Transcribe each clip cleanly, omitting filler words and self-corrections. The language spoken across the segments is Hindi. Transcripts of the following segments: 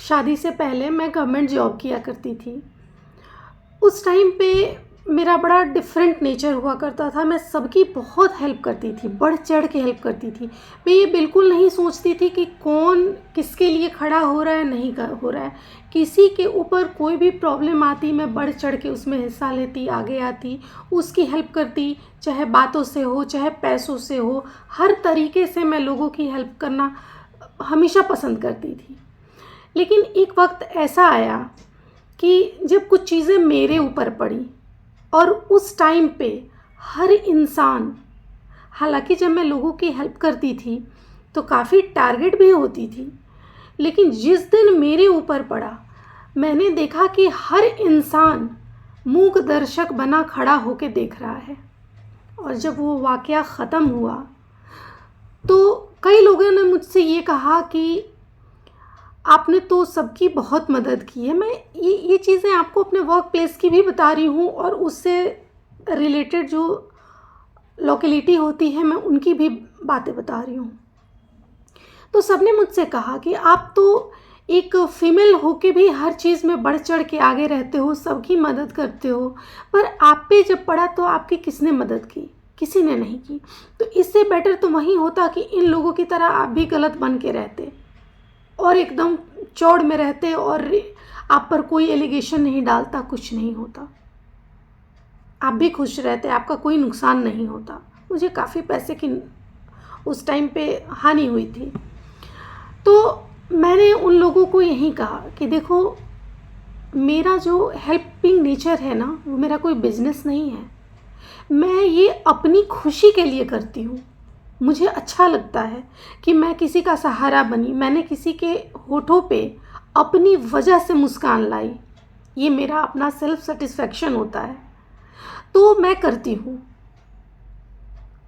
शादी से पहले मैं गवर्नमेंट जॉब किया करती थी। उस टाइम पे मेरा बड़ा डिफरेंट नेचर हुआ करता था। मैं सबकी बहुत हेल्प करती थी, बढ़ चढ़ के हेल्प करती थी। मैं ये बिल्कुल नहीं सोचती थी कि कौन किसके लिए खड़ा हो रहा है, नहीं हो रहा है। किसी के ऊपर कोई भी प्रॉब्लम आती, मैं बढ़ चढ़ के उसमें हिस्सा लेती, आगे आती, उसकी हेल्प करती, चाहे बातों से हो, चाहे पैसों से हो। हर तरीके से मैं लोगों की हेल्प करना हमेशा पसंद करती थी। लेकिन एक वक्त ऐसा आया कि जब कुछ चीज़ें मेरे ऊपर पड़ी, और उस टाइम पे हर इंसान, हालांकि जब मैं लोगों की हेल्प करती थी तो काफ़ी टारगेट भी होती थी, लेकिन जिस दिन मेरे ऊपर पड़ा मैंने देखा कि हर इंसान मूक दर्शक बना खड़ा होकर देख रहा है। और जब वो वाक़या ख़त्म हुआ तो कई लोगों ने मुझसे ये कहा कि आपने तो सबकी बहुत मदद की है। मैं ये चीज़ें आपको अपने वर्क प्लेस की भी बता रही हूँ, और उससे रिलेटेड जो लोकेलिटी होती है मैं उनकी भी बातें बता रही हूँ। तो सबने मुझसे कहा कि आप तो एक फ़ीमेल होके भी हर चीज़ में बढ़ चढ़ के आगे रहते हो, सबकी मदद करते हो, पर आप पे जब पड़ा तो आपकी किसने मदद की? किसी ने नहीं की। तो इससे बेटर तो वही होता कि इन लोगों की तरह आप भी गलत बन के रहते और एकदम चौड़ में रहते, और आप पर कोई एलिगेशन नहीं डालता, कुछ नहीं होता, आप भी खुश रहते, आपका कोई नुकसान नहीं होता। मुझे काफ़ी पैसे की उस टाइम पे हानि हुई थी। तो मैंने उन लोगों को यही कहा कि देखो, मेरा जो हेल्पिंग नेचर है ना, वो मेरा कोई बिजनेस नहीं है। मैं ये अपनी खुशी के लिए करती हूँ। मुझे अच्छा लगता है कि मैं किसी का सहारा बनी, मैंने किसी के होठों पे अपनी वजह से मुस्कान लाई। ये मेरा अपना सेल्फ सेटिस्फेक्शन होता है, तो मैं करती हूँ।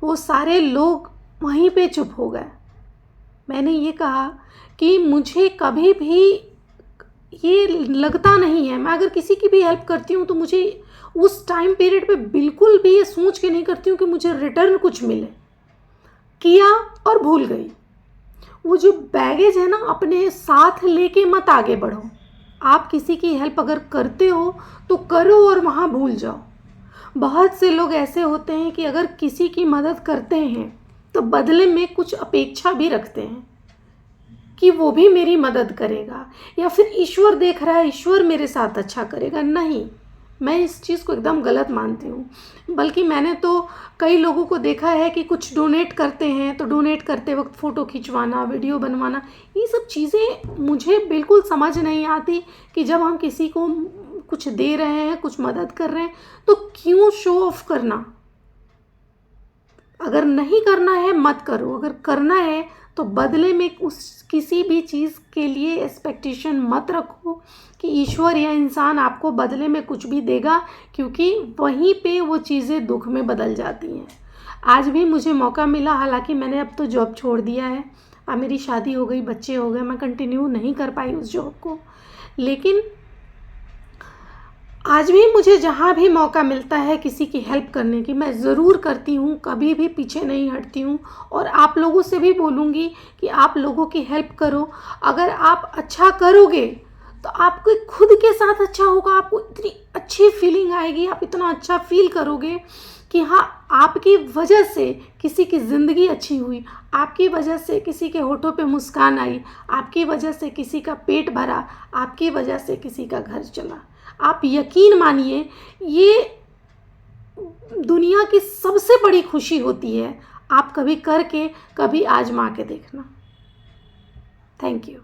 वो सारे लोग वहीं पे चुप हो गए। मैंने ये कहा कि मुझे कभी भी ये लगता नहीं है, मैं अगर किसी की भी हेल्प करती हूँ तो मुझे उस टाइम पीरियड पे बिल्कुल भी ये सोच के नहीं करती हूँ कि मुझे रिटर्न कुछ मिले। किया और भूल गई। वो जो बैगेज है ना, अपने साथ लेके मत आगे बढ़ो। आप किसी की हेल्प अगर करते हो तो करो और वहाँ भूल जाओ। बहुत से लोग ऐसे होते हैं कि अगर किसी की मदद करते हैं तो बदले में कुछ अपेक्षा भी रखते हैं कि वो भी मेरी मदद करेगा, या फिर ईश्वर देख रहा है, ईश्वर मेरे साथ अच्छा करेगा। नहीं, मैं इस चीज़ को एकदम गलत मानती हूँ। बल्कि मैंने तो कई लोगों को देखा है कि कुछ डोनेट करते हैं तो डोनेट करते वक्त फ़ोटो खिंचवाना, वीडियो बनवाना, ये सब चीज़ें मुझे बिल्कुल समझ नहीं आती कि जब हम किसी को कुछ दे रहे हैं, कुछ मदद कर रहे हैं, तो क्यों शो ऑफ करना। अगर नहीं करना है मत करो, अगर करना है तो बदले में उस किसी भी चीज़ के लिए एक्सपेक्टेशन मत रखो कि ईश्वर या इंसान आपको बदले में कुछ भी देगा, क्योंकि वहीं पे वो चीज़ें दुख में बदल जाती हैं। आज भी मुझे मौका मिला, हालांकि मैंने अब तो जॉब छोड़ दिया है, अब मेरी शादी हो गई, बच्चे हो गए, मैं कंटिन्यू नहीं कर पाई उस जॉब को, लेकिन आज भी मुझे जहाँ भी मौका मिलता है किसी की हेल्प करने की, मैं ज़रूर करती हूँ, कभी भी पीछे नहीं हटती हूँ। और आप लोगों से भी बोलूँगी कि आप लोगों की हेल्प करो। अगर आप अच्छा करोगे तो आपको खुद के साथ अच्छा होगा, आपको इतनी अच्छी फीलिंग आएगी, आप इतना अच्छा फील करोगे कि हाँ, आपकी वजह से किसी की ज़िंदगी अच्छी हुई, आपकी वजह से किसी के होठों पे मुस्कान आई, आपकी वजह से किसी का पेट भरा, आपकी वजह से किसी का घर चला। आप यकीन मानिए, ये दुनिया की सबसे बड़ी खुशी होती है। आप कभी करके, कभी आजमा के देखना। Thank you.